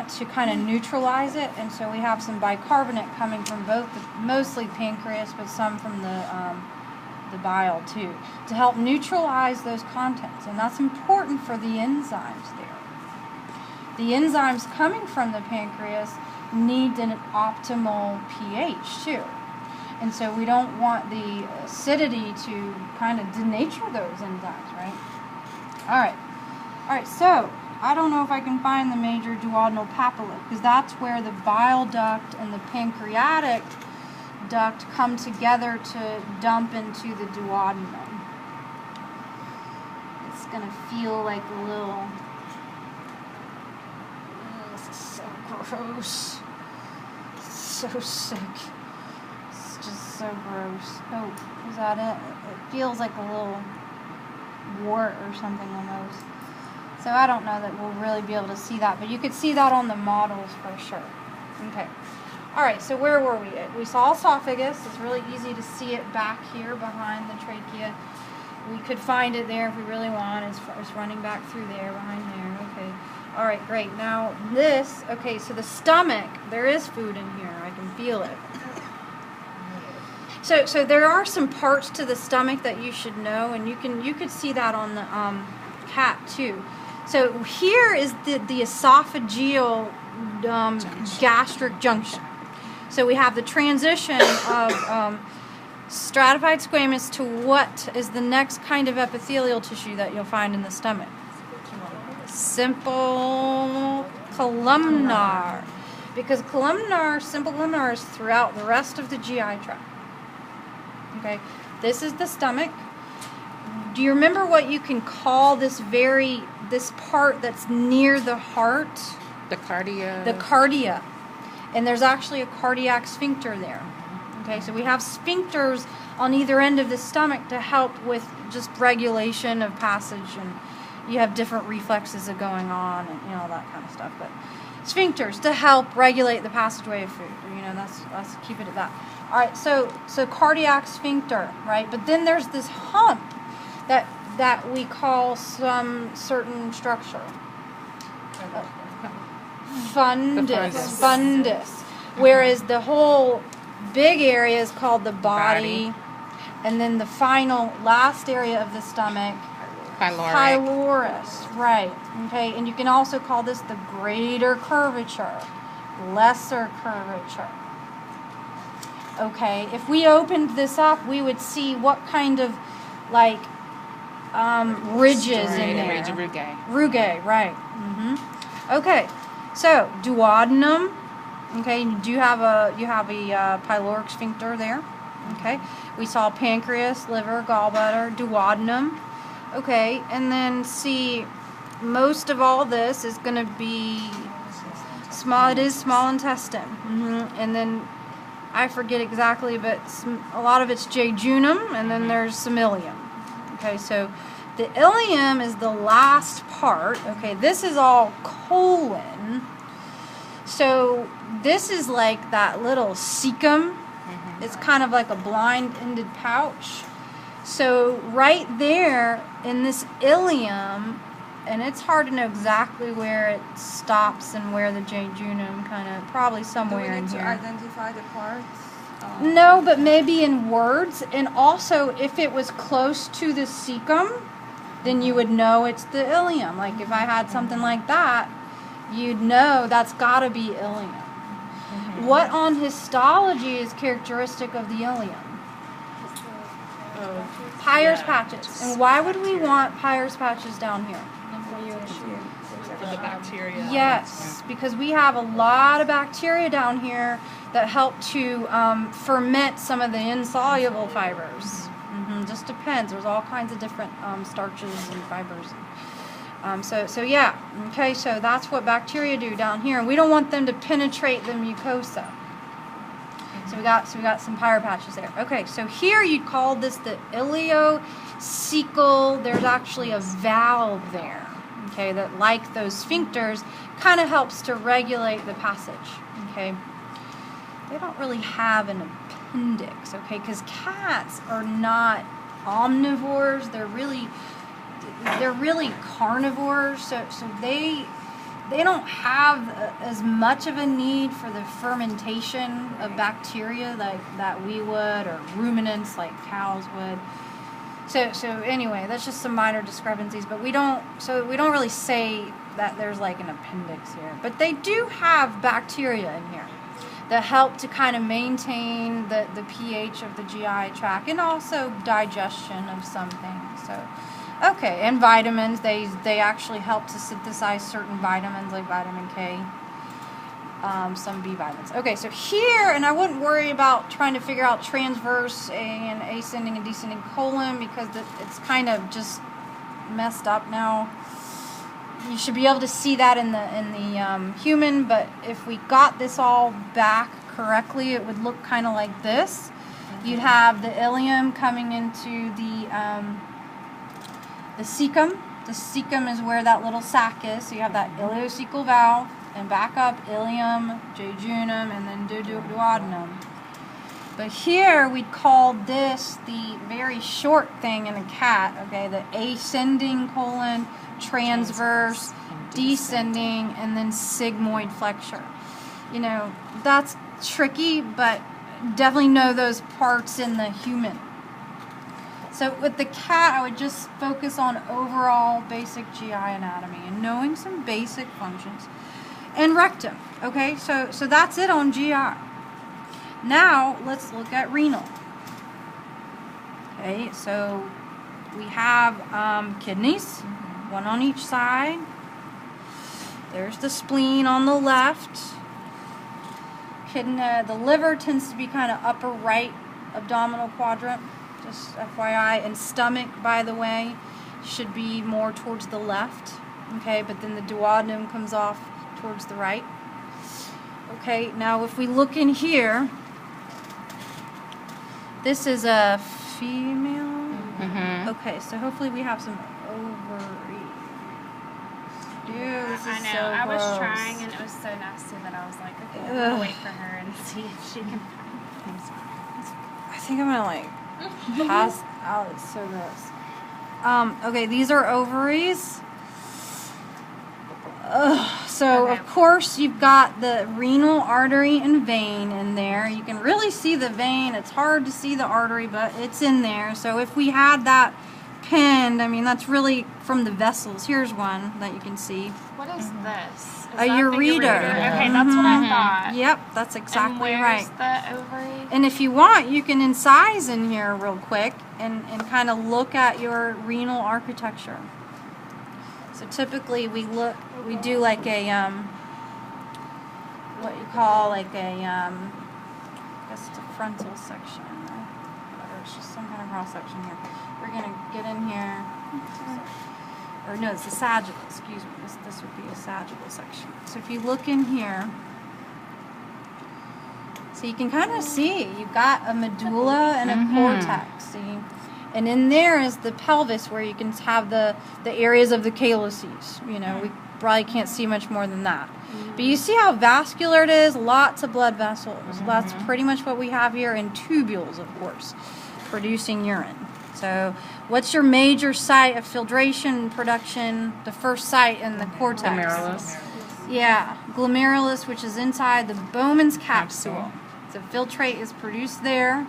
to kind of neutralize it, and so we have some bicarbonate coming from both, mostly pancreas, but some from the bile too, to help neutralize those contents, and that's important for the enzymes there. The enzymes coming from the pancreas need an optimal pH too. And so we don't want the acidity to kind of denature those enzymes, right? All right, so I don't know if I can find the major duodenal papilla, because that's where the bile duct and the pancreatic duct come together to dump into the duodenum. It's going to feel like a little... This is so gross. So sick. It's just so gross. Oh, is that it? It feels like a little wart or something almost. So I don't know that we'll really be able to see that, but you could see that on the models for sure. Okay. All right, so where were we? We saw esophagus. It's really easy to see it back here behind the trachea. We could find it there if we really want. It's running back through there, behind there. Okay. All right, great. Now this, okay, so the stomach, there is food in here. I can feel it. So there are some parts to the stomach that you should know, and you could see that on the cat too. So here is the esophageal gastric junction. So we have the transition of stratified squamous to what is the next kind of epithelial tissue that you'll find in the stomach? Simple columnar. Because simple columnar is throughout the rest of the GI tract. Okay, this is the stomach. Do you remember what you can call this part that's near the heart? The cardia. The cardia. And there's actually a cardiac sphincter there. Okay, so we have sphincters on either end of the stomach to help with just regulation of passage, and you have different reflexes that going on, and all that kind of stuff. But sphincters to help regulate the passageway of food. Let's keep it at that. All right, so cardiac sphincter, right? But then there's this hump that we call some certain structure. Fundus. Whereas the whole big area is called the body. And then the last area of the stomach, pylorus, right? Okay, and you can also call this the greater curvature, lesser curvature. Okay, if we opened this up, we would see what kind of ridges in there. Rugae, right? Okay, so duodenum. Okay, you have a pyloric sphincter there. Okay, we saw pancreas, liver, gallbladder, duodenum. Okay, and then see, most of all this is going to be small. It is small intestine, and then I forget exactly, but a lot of it's jejunum, and then there's some ileum. Okay, so the ileum is the last part. Okay, this is all colon. So this is like that little cecum. It's kind of like a blind-ended pouch. So right there in this ileum, and it's hard to know exactly where it stops and where the jejunum probably somewhere in here. Do we need to identify the parts? No, but maybe in words. And also, if it was close to the cecum, then you would know it's the ileum. Like if I had something like that, you'd know that's got to be ileum. What on histology is characteristic of the ileum? Peyer's patches. And why would we want Peyer's patches down here? For the bacteria. Yes, because we have a lot of bacteria down here that help to ferment some of the insoluble fibers. Just depends. There's all kinds of different starches and fibers. So yeah, okay, so that's what bacteria do down here. And we don't want them to penetrate the mucosa. So we got some Peyer patches there. Okay, so here you'd call this the ileocecal. There's actually a valve there, okay, that like those sphincters kind of helps to regulate the passage, okay. They don't really have an appendix, okay, because cats are not omnivores. They're really carnivores, so they they don't have as much of a need for the fermentation of bacteria like that we would, or ruminants like cows would. So anyway, that's just some minor discrepancies, but we don't really say that there's like an appendix here. But they do have bacteria in here that help to kind of maintain the pH of the GI tract and also digestion of some things. So, okay, and vitamins, they actually help to synthesize certain vitamins like vitamin K, some B vitamins. Okay, so here, and I wouldn't worry about trying to figure out transverse and ascending and descending colon because it's kind of just messed up now. You should be able to see that in the human, but if we got this all back correctly, it would look kind of like this. You'd have the ileum coming into the cecum. The cecum is where that little sac is. So you have that ileocecal valve, and back up ileum, jejunum, and then duodenum. But here we'd call this the very short thing in a cat, okay, the ascending colon, transverse, descending, and then sigmoid flexure. You know, that's tricky, but definitely know those parts in the human. So with the cat, I would just focus on overall basic GI anatomy and knowing some basic functions. And rectum, okay? So that's it on GI. Now, let's look at renal. Okay, so we have kidneys, one on each side. There's the spleen on the left. The liver tends to be kind of upper right abdominal quadrant, just FYI. And stomach, by the way, should be more towards the left. Okay, but then the duodenum comes off towards the right. Okay, now if we look in here, this is a female. Okay, so hopefully we have some ovaries. Dude, this is I know. so I was gross. trying, and it was so nasty that I was like, okay, I'm gonna wait for her and see if she can find things. I think I'm gonna like pass out. It's so gross. Okay, these are ovaries. So of course you've got the renal artery and vein in there. You can really see the vein. It's hard to see the artery, but it's in there. So if we had that pinned, I mean, that's really from the vessels. Here's one that you can see. What is this? Is A that the ureter. Okay, that's what I thought. Yep, that's exactly and right. where's the ovary? And if you want, you can incise in here real quick and kind of look at your renal architecture. So typically we do like a, what you call like a, I guess it's a frontal section, or it's just some kind of cross section here. We're going to get in here, or no, it's a sagittal, excuse me, this would be a sagittal section. So if you look in here, so you can kind of see, you've got a medulla and a cortex, see? And in there is the pelvis where you can have the areas of the calyces. You know, we probably can't see much more than that. But you see how vascular it is? Lots of blood vessels. That's pretty much what we have here, and tubules, of course, producing urine. So what's your major site of filtration production? The first site in the cortex. Glomerulus. Yeah, glomerulus, which is inside the Bowman's capsule. So filtrate is produced there.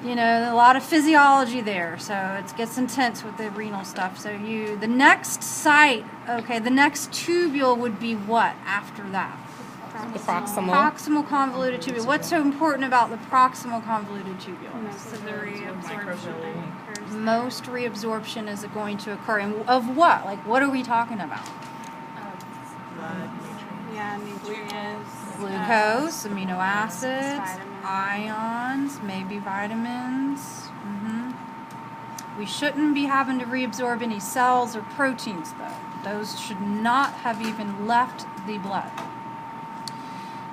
You know, a lot of physiology there, so it gets intense with the renal stuff. So the next site, okay, the next tubule would be what after that? The proximal. Proximal convoluted tubule. What's so important about the proximal convoluted tubule? Most of the reabsorption occurs. Most reabsorption is going to occur. And of what? Like, what are we talking about? Yeah, nutrients. Glucose, amino acids, vitamins. ions, maybe vitamins. We shouldn't be having to reabsorb any cells or proteins, though. Those should not have even left the blood.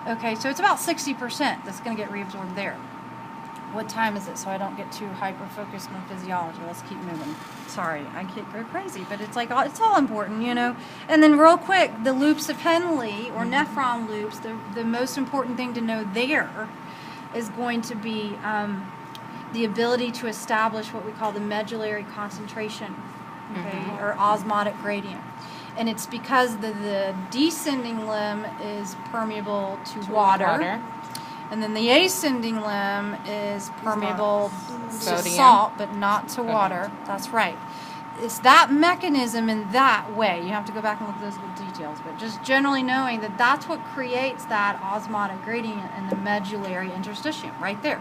Okay, so it's about 60% that's going to get reabsorbed there. What time is it so I don't get too hyper-focused on physiology? Let's keep moving. Sorry, I get go crazy, but it's like it's all important, you know. And then real quick, the loops of Henle or nephron loops, the most important thing to know there is going to be the ability to establish what we call the medullary concentration, okay, or osmotic gradient. And it's because the descending limb is permeable to water. And then the ascending limb is permeable to salt, but not to water. That's right. It's that mechanism in that way. You have to go back and look at those little details, but just generally knowing that that's what creates that osmotic gradient in the medullary interstitium right there.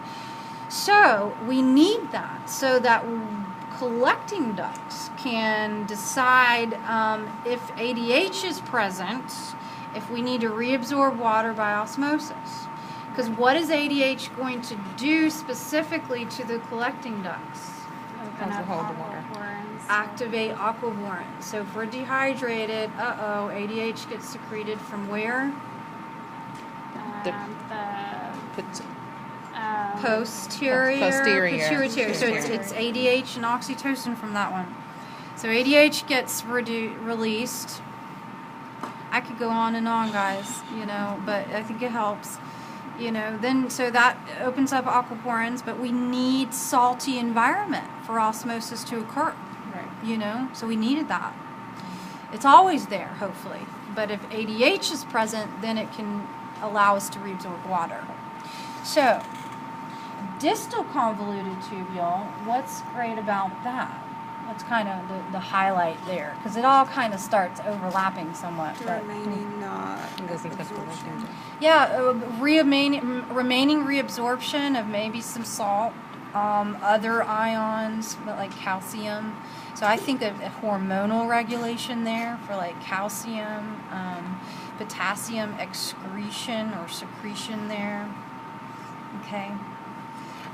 So we need that so that collecting ducts can decide if ADH is present, if we need to reabsorb water by osmosis. Because what is ADH going to do specifically to the collecting ducts? Open up aquaporins. Activate aquaporins. So if we're dehydrated, ADH gets secreted from where? Posterior. Pituitary. So it's ADH and oxytocin from that one. So ADH gets released. I could go on and on, guys, but I think it helps. Then so that opens up aquaporins, but we need salty environment for osmosis to occur. Right. So we needed that. It's always there, hopefully. But if ADH is present, then it can allow us to reabsorb water. So, distal convoluted tubule, what's great about that? That's kind of the highlight there, because it all kind of starts overlapping somewhat. Remaining reabsorption of maybe some salt, other ions, but like calcium. So I think of hormonal regulation there for like calcium, potassium excretion or secretion there. Okay.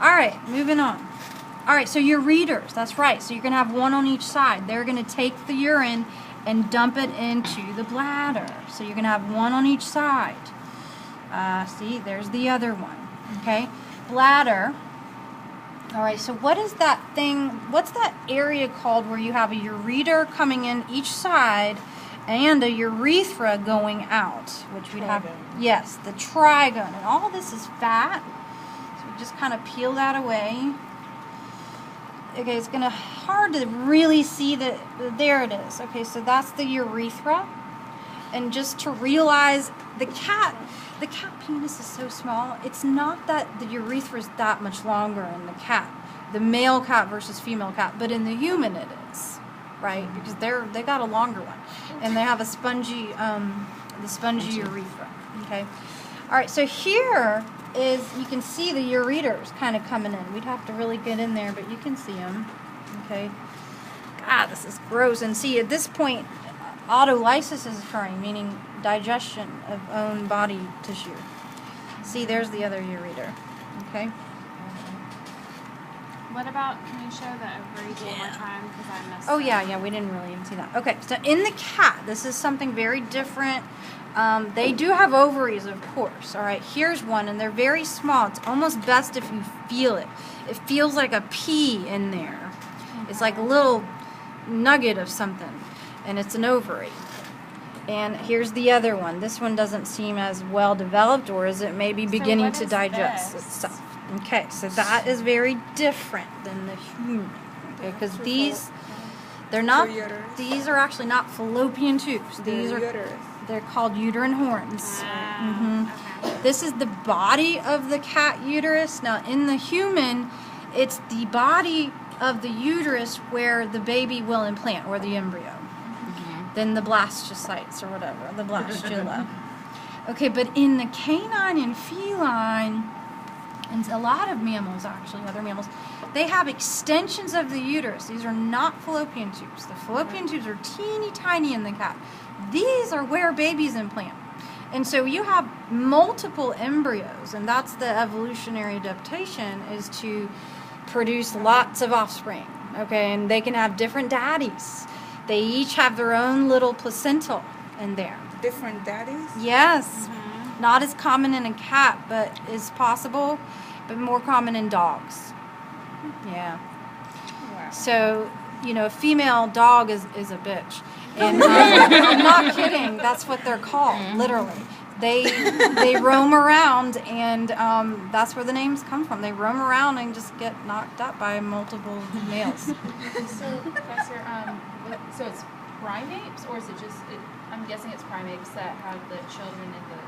All right, moving on. All right, so your readers, that's right. So you're going to have one on each side. They're going to take the urine and dump it into the bladder. So you're going to have one on each side. See, there's the other one. Okay, bladder. All right, so what is that thing, what's that area called where you have a ureter coming in each side and a urethra going out? Which we'd have, yes, the trigone. And all this is fat. So we just kind of peel that away. Okay, it's going to hard to really see that. There it is. Okay, so that's the urethra. And just to realize the cat penis is so small. It's not that the urethra is that much longer in the cat, the male cat versus female cat, but in the human it is, right? Because they got a longer one, and they have a spongy, the spongy urethra. Okay, all right. So here is, you can see the ureters kind of coming in. We'd have to really get in there, but you can see them. Okay. God, this is gross. And see, at this point, autolysis is occurring, meaning digestion of own body tissue. See, there's the other ureter. Okay. What about, can you show the ovaries one more time? Because I missed Oh, yeah, we didn't really even see that. Okay, so in the cat, this is something very different. They do have ovaries, of course. All right, here's one, and they're very small. It's almost best if you feel it. It feels like a pea in there. It's like a little nugget of something, and it's an ovary. And here's the other one. This one doesn't seem as well developed, or is it maybe beginning to digest itself? Okay, so that is very different than the human. Okay, because they're not. These are actually not fallopian tubes. These are. They're called uterine horns. Okay. This is the body of the cat uterus. Now, in the human, it's the body of the uterus where the baby will implant, or the embryo. Then the blastocytes, or whatever, the blastula. Okay, but in the canine and feline, and a lot of mammals, actually, other mammals, they have extensions of the uterus. These are not fallopian tubes. The fallopian tubes are teeny tiny in the cat. These are where babies implant. And so you have multiple embryos, and that's the evolutionary adaptation, is to produce lots of offspring. Okay, and they can have different daddies. They each have their own little placental in there. Different daddies? Yes. Not as common in a cat, but is possible, but more common in dogs. Yeah. Wow. So, a female dog is a bitch. And I'm not kidding. That's what they're called, literally. They roam around, and that's where the names come from. They roam around and just get knocked up by multiple males. So, Professor, so it's primates, or is it just? I'm guessing it's primates that have the children in the